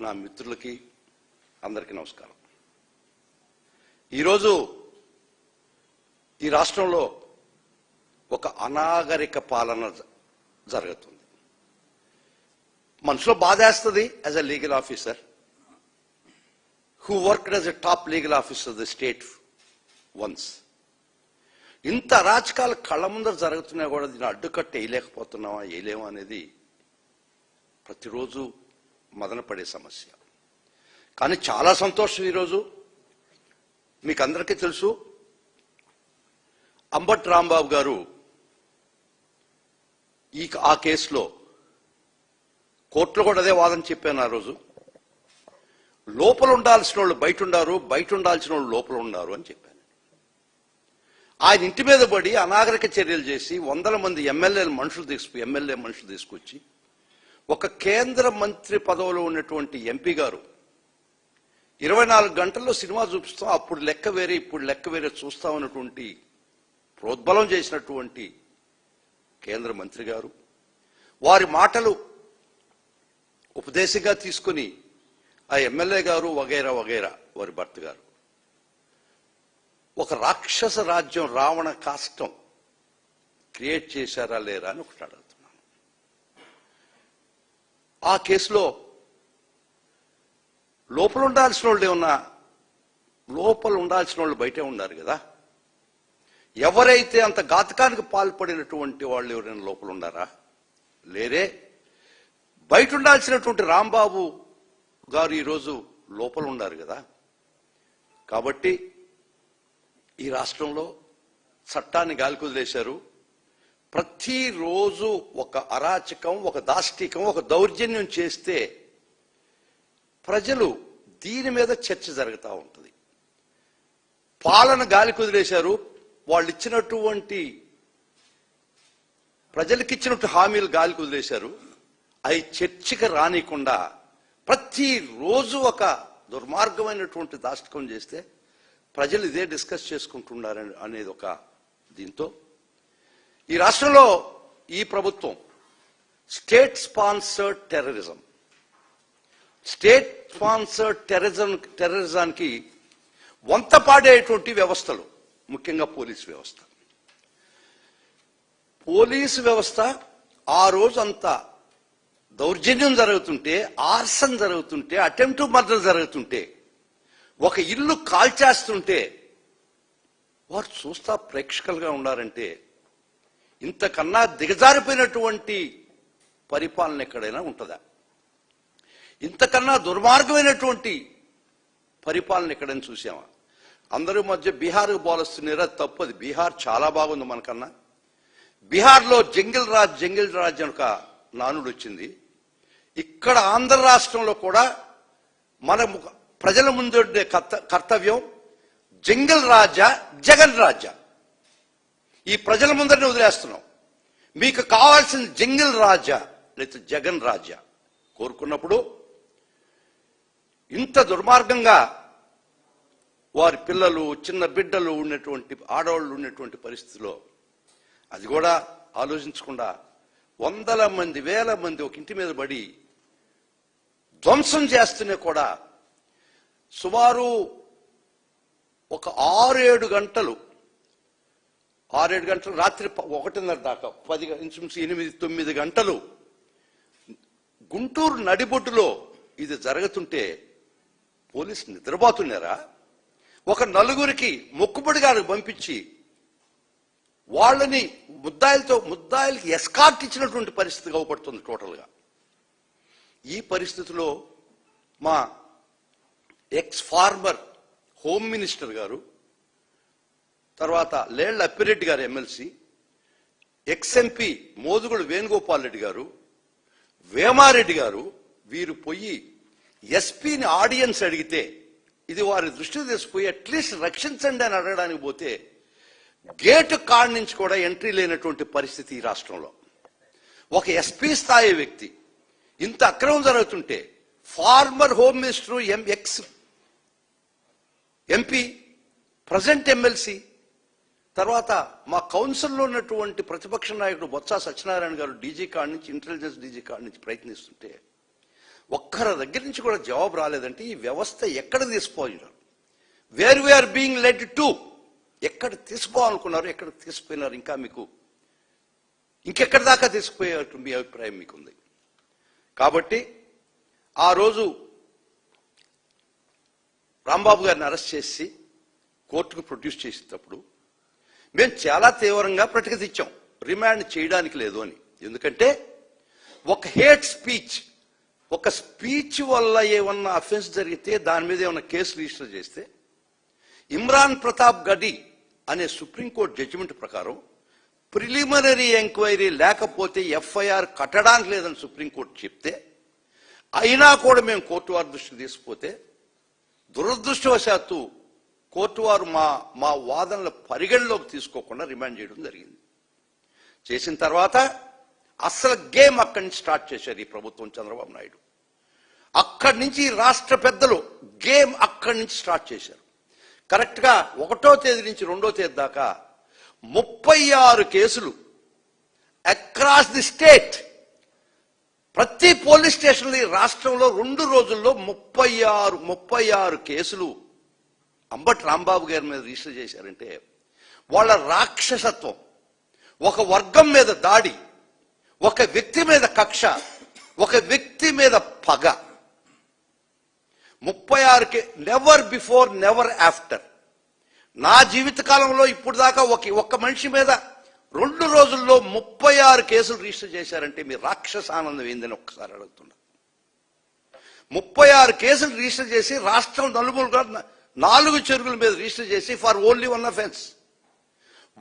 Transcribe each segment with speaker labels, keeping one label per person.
Speaker 1: నా మిత్రులకి అందరికీ నమస్కారం. ఈరోజు ఈ రాష్ట్రంలో ఒక అనాగరిక పాలన జరుగుతుంది. మనసులో బాధేస్తుంది. As a legal officer who worked as a top legal officer of the state once, ఇంత అరాచకాలు కళ్ళ ముందర జరుగుతున్నా కూడా దీన్ని అడ్డుకట్ట వేయలేకపోతున్నావా, వేయలేమా అనేది ప్రతిరోజు మదనపడే సమస్య. కానీ చాలా సంతోషం, ఈరోజు మీకు అందరికీ తెలుసు, అంబటి రాంబాబు గారు ఆ కేసులో కోర్టులో కూడా అదే వాదన చెప్పాను. ఆ రోజు లోపల ఉండాల్సిన వాళ్ళు బయట ఉండారు, బయట ఉండాల్సిన వాళ్ళు లోపల ఉన్నారు అని చెప్పాను. ఆయన ఇంటి మీద పడి అనాగరిక చర్యలు చేసి వందల మంది ఎమ్మెల్యే మనుషులు తీసుకొచ్చి ఒక కేంద్ర మంత్రి పదవిలో ఉన్నటువంటి ఎంపీ గారు 24 గంటల్లో సినిమా చూపిస్తాం, అప్పుడు లెక్క వేరే ఇప్పుడు లెక్క వేరే చూస్తామన్నటువంటి ప్రోద్బలం చేసినటువంటి కేంద్ర మంత్రి గారు, వారి మాటలు ఉపదేశంగా తీసుకుని ఆ ఎమ్మెల్యే గారు వగైరా వగైరా వారి భర్త గారు ఒక రాక్షస రాజ్యం, రావణ కాష్టం క్రియేట్ చేశారా లేరా అని ఒకటి అడుగుతున్నాను. ఆ కేసులో లోపల ఉండాల్సిన వాళ్ళు ఏమన్నా, లోపల ఉండాల్సిన వాళ్ళు బయటే ఉన్నారు కదా. ఎవరైతే అంత ఘాతకానికి పాల్పడినటువంటి వాళ్ళు ఎవరైనా లోపల ఉన్నారా? లేరే. బయట ఉండాల్సినటువంటి రాంబాబు గారు ఈరోజు లోపల ఉన్నారు కదా. కాబట్టి ఈ రాష్ట్రంలో చట్టాన్ని గాలికొదిలేశారు. ప్రతిరోజు ఒక అరాచకం, ఒక దాష్టికం, ఒక దౌర్జన్యం చేస్తే ప్రజలు దీని మీద చర్చ జరుగుతూ ఉంటుంది. పాలన గాలికొదిలేశారు. వాళ్ళు ఇచ్చినటువంటి ప్రజలకిచ్చినట్టు హామీలు గాలికొదిలేశారు. అవి చర్చకి రానికుండా ప్రతిరోజు ఒక దుర్మార్గమైనటువంటి దాష్టికం చేస్తే ప్రజలు ఇదే డిస్కస్ చేసుకుంటున్నారు అనేది ఒక దీంతో ఈ రాష్ట్రంలో ఈ ప్రభుత్వం స్టేట్ స్పాన్సర్డ్ టెర్రరిజానికి వంతపాడేటువంటి వ్యవస్థలు, ముఖ్యంగా పోలీసు వ్యవస్థ ఆ రోజు అంతా దౌర్జన్యం జరుగుతుంటే, ఆర్సన్ జరుగుతుంటే, అటెంప్ట్ మర్డర్ జరుగుతుంటే, ఒక ఇల్లు కాల్చేస్తుంటే వారు చూస్తా ప్రేక్షకులుగా ఉన్నారంటే ఇంతకన్నా దిగజారిపోయినటువంటి పరిపాలన ఎక్కడైనా ఉంటుందా? ఇంతకన్నా దుర్మార్గమైనటువంటి పరిపాలన ఎక్కడైనా చూసామా? అందరి మధ్య బీహార్కు బోలస్తున్నారా? తప్పది. బీహార్ చాలా బాగుంది మనకన్నా. బీహార్లో జంగిల్ రాజ్ అని ఒక నానుడు వచ్చింది. ఇక్కడ ఆంధ్ర రాష్ట్రంలో కూడా మన ప్రజల ముందు కర్తవ్యం జంగిల్ రాజా, జగన్ రాజా. ఈ ప్రజల ముందరిని వదిలేస్తున్నాం. మీకు కావాల్సిన జంగిల్ రాజా లేదా జగన్ రాజా కోరుకున్నప్పుడు ఇంత దుర్మార్గంగా వారి పిల్లలు, చిన్న బిడ్డలు ఉన్నటువంటి, ఆడవాళ్ళు ఉన్నటువంటి పరిస్థితిలో అది కూడా ఆలోచించకుండా వందల మంది, వేల మంది ఒక ఇంటి మీద పడి ధ్వంసం చేస్తూనే కూడా సుమారు ఒక 6-7 గంటలు రాత్రి 1:30 దాకా 8-9 గంటలు గుంటూరు నడిబొడ్డులో ఇది జరుగుతుంటే పోలీసు నిద్రపోతున్నారా? ఒక 4గురికి మొక్కుబడిగా పంపించి వాళ్ళని ముద్దాయిలకి ఎస్కార్ట్ ఇచ్చినటువంటి పరిస్థితి అవపడుతుంది టోటల్గా. ఈ పరిస్థితిలో మా ఫార్మర్ హోమ్ మినిస్టర్ గారు, తర్వాత లేళ్ల అప్పిరెడ్డి గారు ఎమ్మెల్సీ, ఎంపీ మోదుగుడు వేణుగోపాల్ రెడ్డి గారు, వేమారెడ్డి గారు, వీరు పోయి ఎస్పీని ఆడియన్స్ అడిగితే ఇది వారి దృష్టికి తీసుకుపోయి అట్లీస్ట్ రక్షించండి అని అడగడానికి పోతే గేటు కాడ నుంచి కూడా ఎంట్రీ లేనటువంటి పరిస్థితి ఈ రాష్ట్రంలో. ఒక ఎస్పీ స్థాయి వ్యక్తి ఇంత అక్రమం జరుగుతుంటే former home minister, MP, present MLC, తర్వాత మా కౌన్సిల్లో ఉన్నటువంటి ప్రతిపక్ష నాయకుడు బొత్స సత్యనారాయణ గారు డీజీ కాడ నుంచి, ఇంటెలిజెన్స్ డీజీ కాడ నుంచి ప్రయత్నిస్తుంటే ఒక్కరి దగ్గర నుంచి కూడా జవాబు రాలేదంటే ఈ వ్యవస్థ ఎక్కడ తీసుకుపోయినారు, where we're being led to, ఎక్కడ తీసుకోవాలనుకున్నారు, ఎక్కడ తీసుకుపోయినారు, ఇంకా మీకు ఇంకెక్కడి దాకా తీసుకుపోయేట్టు మీ అభిప్రాయం మీకుంది. కాబట్టి ఆ రోజు రాంబాబు గారిని అరెస్ట్ చేసి కోర్టుకు ప్రొడ్యూస్ చేసేటప్పుడు మేము చాలా తీవ్రంగా ప్రతిఘటించాం, రిమాండ్ చేయడానికి లేదు అని. ఎందుకంటే ఒక హేట్ స్పీచ్, ఒక స్పీచ్ వల్ల ఏమన్నా అఫెన్స్ జరిగితే దాని మీద ఏమన్నా కేసు రిజిస్టర్ చేస్తే ఇమ్రాన్ ప్రతాప్ గడి అనే సుప్రీంకోర్టు జడ్జిమెంట్ ప్రకారం ప్రిలిమినరీ ఎంక్వైరీ లేకపోతే ఎఫ్ఐఆర్ కట్టడానికి లేదని సుప్రీంకోర్టు చెప్తే అయినా కూడా మేము కోర్టు వారి దృష్టికి తీసుకుపోతే దురదృష్టవశాత్తు కోర్టు వారు మా వాదనల పరిగణలోకి తీసుకోకుండా రిమాండ్ చేయడం జరిగింది. చేసిన తర్వాత అసలు గేమ్ అక్కడి నుంచి స్టార్ట్ చేశారు ఈ ప్రభుత్వం, చంద్రబాబు నాయుడు. అక్కడి నుంచి రాష్ట్ర పెద్దలు గేమ్ అక్కడి నుంచి స్టార్ట్ చేశారు. కరెక్ట్గా 1వ తేదీ నుంచి 2వ తేదీ దాకా 36 కేసులు అక్రాస్ ది స్టేట్, ప్రతి పోలీస్ స్టేషన్ రాష్ట్రంలో 2 రోజుల్లో 36 కేసులు అంబటి రాంబాబు గారి మీద రిజిస్టర్ చేశారంటే వాళ్ళ రాక్షసత్వం, ఒక వర్గం మీద దాడి, ఒక వ్యక్తి మీద కక్ష, ఒక వ్యక్తి మీద పగ. 36 నెవర్ బిఫోర్ నెవర్ ఆఫ్టర్. నా జీవితకాలంలో ఇప్పుడు దాకా ఒక్క మనిషి మీద 2 రోజుల్లో 36 కేసులు రిజిస్టర్ చేశారంటే మీ రాక్షస ఆనందం ఏందని ఒక్కసారి అడుగుతున్నా. 36 కేసులు రిజిస్టర్ చేసి రాష్ట్రం నలుమూలగా 4 చెరువుల మీద రిజిస్టర్ చేసి ఫర్ ఓన్లీ 1 అఫెన్స్.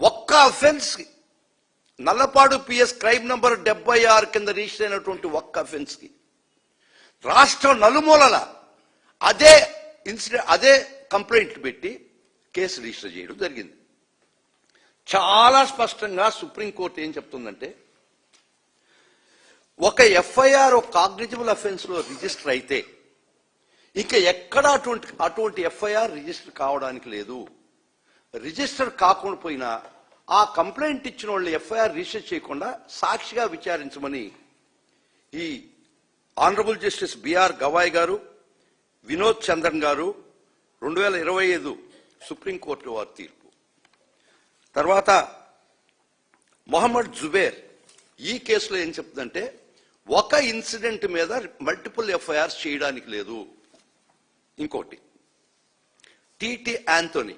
Speaker 1: ఒక్క అఫెన్స్ కి నల్లపాడు పిఎస్ క్రైమ్ నంబర్ 76 కింద రిజిస్టర్ అయినటువంటి ఒక్క అఫెన్స్ కి రాష్ట్రం నలుమూలల అదే ఇన్సిడెంట్, అదే కంప్లైంట్ పెట్టి కేసు రిజిస్టర్ చేయడం జరిగింది. చాలా స్పష్టంగా సుప్రీంకోర్టు ఏం చెప్తుందంటే ఒక ఎఫ్ఐఆర్ ఒక కాగ్నిజబుల్ అఫెన్స్ లో రిజిస్టర్ అయితే ఇంకా ఎక్కడ అటువంటి ఎఫ్ఐఆర్ రిజిస్టర్ కావడానికి లేదు. రిజిస్టర్ కాకుండా పోయినా ఆ కంప్లైంట్ ఇచ్చిన వాళ్ళు ఎఫ్ఐఆర్ రిజిస్టర్ చేయకుండా సాక్షిగా విచారించమని ఈ ఆనరబుల్ జస్టిస్ బిఆర్ గవాయ్ గారు, వినోద్ చంద్రన్ గారు 2025 సుప్రీంకోర్టు వారి తీర్పు. తర్వాత మొహమ్మద్ జుబేర్ ఈ కేసులో ఏం చెప్తుందంటే ఒక ఇన్సిడెంట్ మీద మల్టిపుల్ ఎఫ్ఐఆర్స్ చేయడానికి లేదు. ఇంకోటి టిటి యాంథోనీ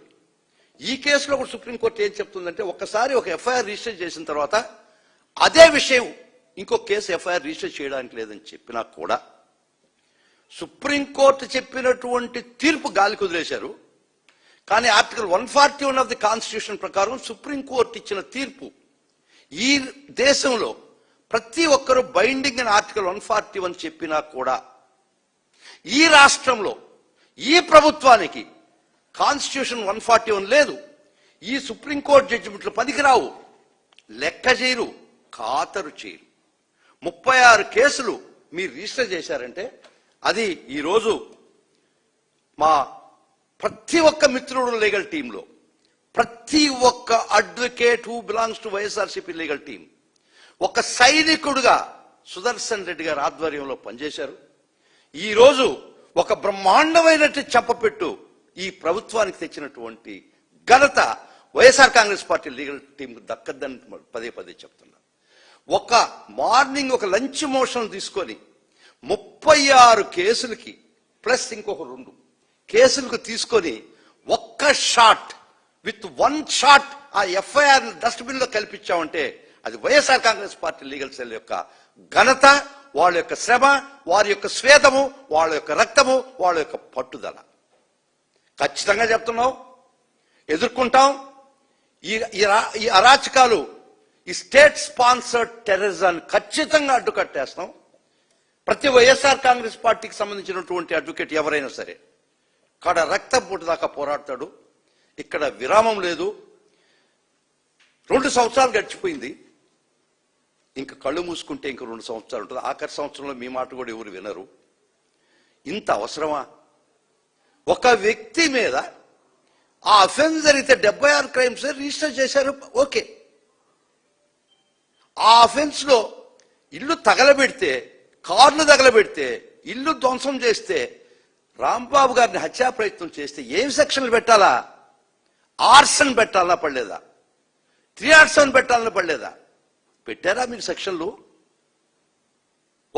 Speaker 1: ఈ కేసులో కూడా సుప్రీంకోర్టు ఏం చెప్తుందంటే ఒక్కసారి ఒక ఎఫ్ఐఆర్ రిజిస్టర్ చేసిన తర్వాత అదే విషయం ఇంకో కేసు ఎఫ్ఐఆర్ రిజిస్టర్ చేయడానికి లేదని చెప్పినా కూడా సుప్రీంకోర్టు చెప్పినటువంటి తీర్పు గాలి కుదిలేశారు. కానీ ఆర్టికల్ 141 ఆఫ్ ది కాన్స్టిట్యూషన్ ప్రకారం సుప్రీంకోర్టు ఇచ్చిన తీర్పు ఈ దేశంలో ప్రతి ఒక్కరూ బైండింగ్ అని ఆర్టికల్ 141 చెప్పినా కూడా ఈ రాష్ట్రంలో ఈ ప్రభుత్వానికి కాన్స్టిట్యూషన్ 141 లేదు. ఈ సుప్రీంకోర్టు జడ్జిమెంట్లు పనికిరావు, లెక్క చేయరు, ఖాతరు చేయరు. 36 కేసులు మీరు రిజిస్టర్ చేశారంటే అది ఈరోజు మా ప్రతి ఒక్క మిత్రుడు లీగల్ టీంలో ప్రతి ఒక్క advocate who belongs to YSRCP legal team ఒక సైనికుడుగా సుదర్శన్ రెడ్డి గారి ఆధ్వర్యంలో పనిచేశారు. ఈరోజు ఒక బ్రహ్మాండమైనట్టు చెప్పపెట్టు ఈ ప్రభుత్వానికి తెచ్చినటువంటి ఘనత YSR Congress party legal team దక్కద్దని పదే పదే చెప్తున్నా. ఒక మార్నింగ్ ఒక లంచ్ మోషన్ తీసుకొని 36 కేసులకి ప్లస్ ఇంకొక 2 కేసులకు తీసుకొని ఒక్క షాట్ విత్ 1 షాట్ ఆ ఎఫ్ఐఆర్ డస్ట్బిన్ లో కల్పించామంటే అది YSR Congress party legal cell యొక్క ఘనత, వాళ్ళ యొక్క శ్రమ, వారి యొక్క స్వేదము, వాళ్ళ యొక్క రక్తము, వాళ్ళ యొక్క పట్టుదల. ఖచ్చితంగా చెప్తున్నాం, ఎదుర్కొంటాం. ఈ అరాచకాలు, ఈ స్టేట్ స్పాన్సర్డ్ టెర్రరిజాన్ని ఖచ్చితంగా అడ్డుకట్టేస్తాం. ప్రతి వైఎస్ఆర్ కాంగ్రెస్ పార్టీకి సంబంధించినటువంటి అడ్వకేట్ ఎవరైనా సరే కాడ రక్తం పూట దాకా పోరాడతాడు. ఇక్కడ విరామం లేదు. 2 సంవత్సరాలు గడిచిపోయింది, ఇంకా కళ్ళు మూసుకుంటే ఇంక 2 సంవత్సరాలు ఉంటుంది. ఆఖరి సంవత్సరంలో మీ మాట కూడా ఎవరు వినరు. ఇంత అవసరమా? ఒక వ్యక్తి మీద ఆ అఫెన్స్ జరిగితే 76 క్రైమ్స్ రిజిస్టర్ చేశారు, ఓకే. ఆ అఫెన్స్ లో ఇల్లు తగలబెడితే, కార్లు తగలబెడితే ఇల్లు ధ్వంసం చేస్తే రాంబాబు గారిని హత్యా ప్రయత్నం చేస్తే ఏం సెక్షన్లు పెట్టాలా? ఆర్సన్ పెట్టాలన్నా పడలేదా? 307 పెట్టాలన్నా పడలేదా? పెట్టారా మీరు సెక్షన్లు?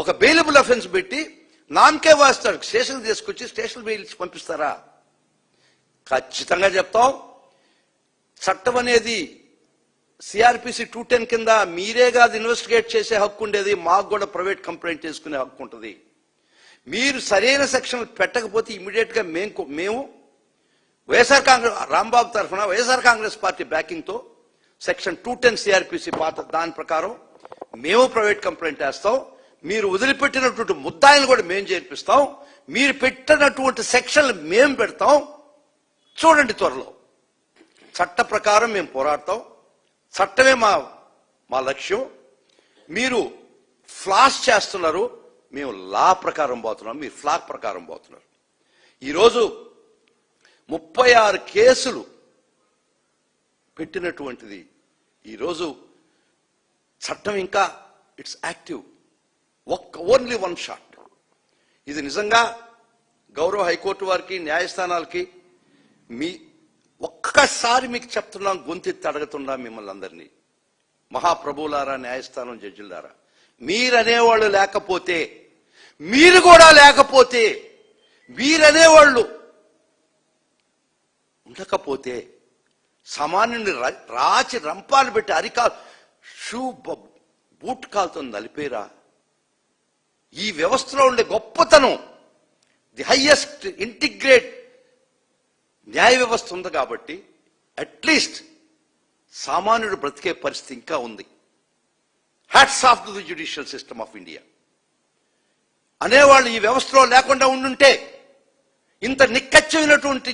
Speaker 1: ఒక బెయిలబుల్ అఫెన్స్ పెట్టి నామకే వాస్తాడు, స్టేషన్ తీసుకొచ్చి స్టేషన్ బెయిల్ ఇచ్చి పంపిస్తారా? ఖచ్చితంగా చెప్తాం. చట్టం అనేది సిఆర్పిసి 210 కింద మీరే కాదు ఇన్వెస్టిగేట్ చేసే హక్కు ఉండేది, మాకు కూడా ప్రైవేట్ కంప్లైంట్ చేసుకునే హక్కు ఉంటుంది. మీరు సరైన సెక్షన్ పెట్టకపోతే ఇమీడియట్ గా మేము వైఎస్ఆర్ కాంగ్రెస్ రాంబాబు తరఫున వైఎస్ఆర్ కాంగ్రెస్ పార్టీ బ్యాకింగ్ తో సెక్షన్ 210 సిఆర్పిసి పాత దాని ప్రకారం మేము ప్రైవేట్ కంప్లైంట్ వేస్తాం. మీరు వదిలిపెట్టినటువంటి ముద్దాయిని కూడా మేము చేర్పిస్తాం. మీరు పెట్టినటువంటి సెక్షన్లు మేము పెడతాం. చూడండి, త్వరలో చట్ట ప్రకారం మేము పోరాడతాం. చట్టమే మా లక్ష్యం. మీరు ఫ్లాష్ చేస్తున్నారు, మేము లా ప్రకారం పోతున్నాం, మీరు ఫ్లాగ్ ప్రకారం పోతున్నారు. ఈరోజు 36 కేసులు పెట్టినటువంటిది ఈరోజు చట్టం ఇంకా it's active. Only one shot. ఇది నిజంగా గౌరవ హైకోర్టు వారికి న్యాయస్థానాలకి ఒక్కసారి మీకు చెప్తున్నాం, గొంతెత్తి అడుగుతున్నాం మిమ్మల్ని అందరినీ, మహాప్రభువులారా, న్యాయస్థానం జడ్జిలారా, మీరనేవాళ్ళు లేకపోతే, మీరు కూడా లేకపోతే, మీరనేవాళ్ళు ఉండకపోతే సామాన్యుని రాచి రంపాలు పెట్టి అరికాలు బూట్ కాలుతో నలిపేరా? ఈ వ్యవస్థలో ఉండే గొప్పతనం, ది హైయెస్ట్ ఇంటిగ్రేట్ న్యాయ వ్యవస్థ ఉంది కాబట్టి అట్లీస్ట్ సామాన్యుడు బ్రతికే పరిస్థితి ఇంకా ఉంది. Hats off to the judicial system of India అనేవాళ్ళు ఈ వ్యవస్థలో లేకుండా ఉండుంటే, ఇంత నిక్కచ్చమైనటువంటి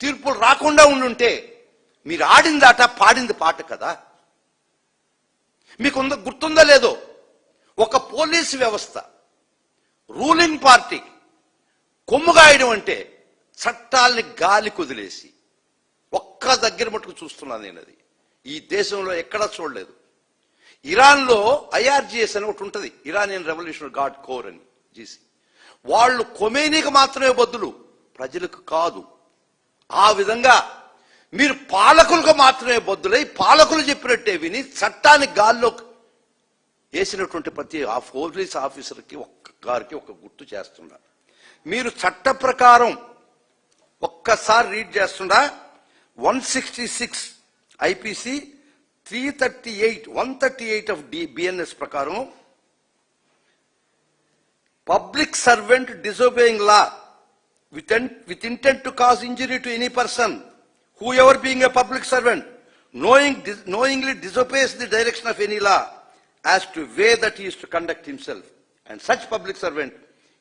Speaker 1: తీర్పులు రాకుండా ఉండుంటే, మీరు ఆడింది ఆట పాడింది పాట కదా. మీకు గుర్తుందో లేదో, ఒక పోలీసు వ్యవస్థ రూలింగ్ పార్టీ కొమ్ముగాయడం అంటే చట్టాలని గాలి కుదిలేసి ఒక్క దగ్గర మటుకు చూస్తున్నాను నేను. అది ఈ దేశంలో ఎక్కడా చూడలేదు. ఇరాన్లో ఐఆర్జిఎస్ అని ఒకటి ఉంటుంది, ఇరానియన్ రెవల్యూషనరీ గార్డ్ కోర్ అని, జీసీ. వాళ్ళు కొమేనీకి మాత్రమే బదులు, ప్రజలకు కాదు. ఆ విధంగా మీరు పాలకులకు మాత్రమే బద్దులై పాలకులు చెప్పినట్టే విని చట్టాన్ని గాల్లో వేసినటువంటి ప్రతి పోలీస్ ఆఫీసర్కి గారికి ఒక గుర్తు చేస్తున్నారు. మీరు చట్ట ప్రకారం ఒక్కసారి రీడ్ చేస్తుండా 166 ఐపీసీ 138 ఆఫ్ బిఎన్ఎస్ ప్రకారం public servant డిసోబేయింగ్ law with intent to cause injury to any person, whoever being a public servant, knowingly disobeys the direction of any law as to way that he is to conduct himself, and such public servant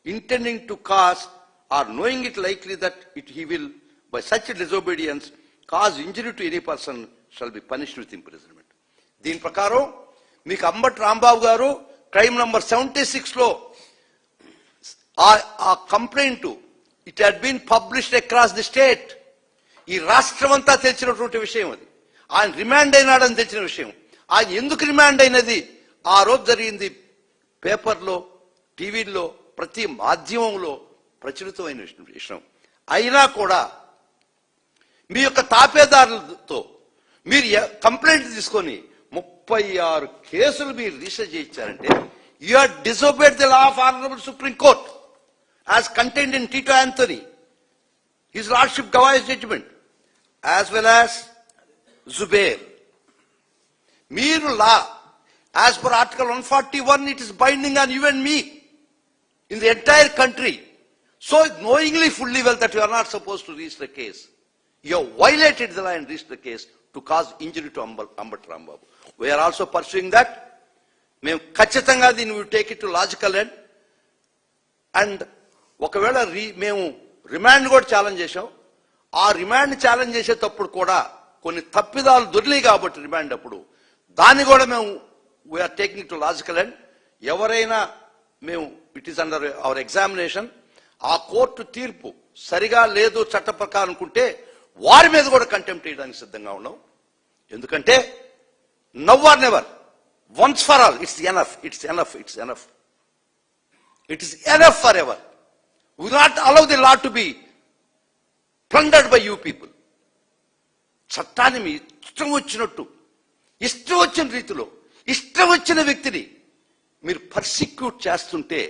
Speaker 1: intending to cause or knowing it likely that he will by such disobedience cause injury to any person shall be punished with imprisonment. దీని ప్రకారం మీకు అంబటి రాంబాబు గారు crime number 76 లో ఆ complaint it had been published across the state. ఈ రాష్ట్రం అంతా తెలిసినటువంటి విషయం. అది ఆయన రిమాండ్ అయినాడని తెలిసిన విషయం. ఆయన ఎందుకు రిమాండ్ అయినది ఆ రోజు జరిగింది పేపర్లో, టీవీల్లో, ప్రతి మాధ్యమంలో ప్రచురితమైన విషయం. అయినా కూడా మీ యొక్క తాపేదారులతో మీరు కంప్లైంట్ తీసుకొని 36 కేసులు మీరు రిజిస్టర్ చేయించారంటే you are disobeyed the law of honourable supreme court as contained in Tito Anthony, his lordship Gawai's judgment, as well as Zubair. Mere law, as per Article 141, it is binding on you and me in the entire country. So, knowingly fully well that you are not supposed to reach the case, you have violated the law and reached the case to cause injury to Ambat Rambabu. We are also pursuing that. Kachitanga then we take it to logical end. And ఒకవేళ మేము remand కూడా challenge చేశాం. ఆ remand challenge చేసేటప్పుడు కూడా కొన్ని తప్పిదాలు దొరికాయి కాబట్టి రిమాండ్ అప్పుడు దాన్ని కూడా మేము we are taking to logical and ఎవరైనా మేము it is under our examination. ఆ కోర్టు తీర్పు సరిగా లేదు చట్ట ప్రకారం అనుకుంటే వారి మీద కూడా కంటెంప్ట్ చేయడానికి సిద్ధంగా ఉన్నాం. ఎందుకంటే now or never, once for all, it's enough. It is enough forever. We will not allow the law to be plundered by you people. చట్టాన్ని మీ ఇష్టం వచ్చినట్టు, ఇష్టం వచ్చిన రీతిలో, ఇష్టం వచ్చిన వ్యక్తిని మీరు పర్సిక్యూట్ చేస్తుంటే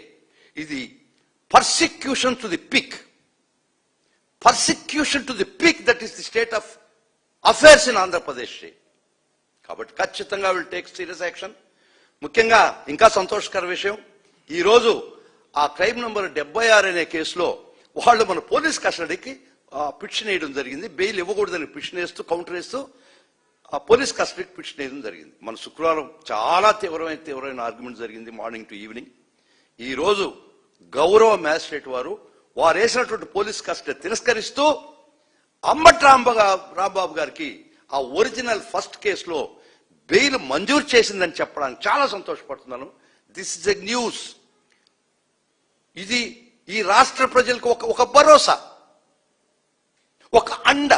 Speaker 1: ఇది persecution to the peak. Persecution to the peak, that is the state of affairs in Andhra Pradesh. కాబట్టి ఖచ్చితంగా విల్ టేక్ సీరియస్ యాక్షన్. ముఖ్యంగా ఇంకా సంతోషకర విషయం, ఈరోజు ఆ క్రైమ్ నంబర్ 76 అనే కేసులో వాళ్ళు మన పోలీస్ కస్టడీకి పిటిషన్ వేయడం జరిగింది. బెయిల్ ఇవ్వకూడదని పిటిషన్ వేస్తూ, కౌంటర్ వేస్తూ ఆ పోలీస్ కస్టడీకి పిటిషన్ వేయడం జరిగింది. మన శుక్రవారం చాలా తీవ్రమైన ఆర్గ్యుమెంట్ జరిగింది, మార్నింగ్ టు ఈవినింగ్. ఈ రోజు గౌరవ మ్యాజిస్ట్రేట్ వారు వేసినటువంటి పోలీస్ కస్టడీ తిరస్కరిస్తూ అంబటి రాంబాబు గారికి ఆ ఒరిజినల్ ఫస్ట్ కేసులో బెయిల్ మంజూరు చేసిందని చెప్పడానికి చాలా సంతోషపడుతున్నాను. This is a news. ఇది ఈ రాష్ట్ర ప్రజలకు ఒక భరోసా, ఒక అండ.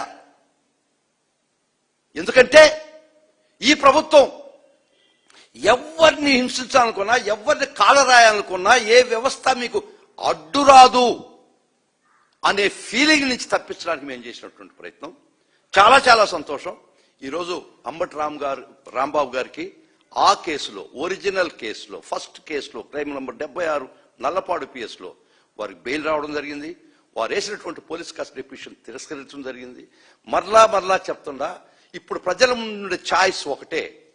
Speaker 1: ఎందుకంటే ఈ ప్రభుత్వం ఎవరిని హింసించాలనుకున్నా, ఎవరిని కాలరాయాలనుకున్నా, ఏ వ్యవస్థ మీకు అడ్డురాదు అనే ఫీలింగ్ నుంచి తప్పించడానికి మేము చేసినటువంటి ప్రయత్నం. చాలా చాలా సంతోషం. ఈరోజు అంబటి రాంబాబు గారికి ఆ కేసులో, ఒరిజినల్ కేసులో, ఫస్ట్ కేసులో, క్రైమ్ నంబర్ 76 నల్లపాడు పిఎస్లో వారికి బెయిల్ రావడం జరిగింది. వారు వేసినటువంటి పోలీస్ కస్టడీ పిటిషన్ తిరస్కరించడం జరిగింది. మరలా చెప్తుండా, ఇప్పుడు ప్రజల ముందు ఛాయిస్ ఒకటే,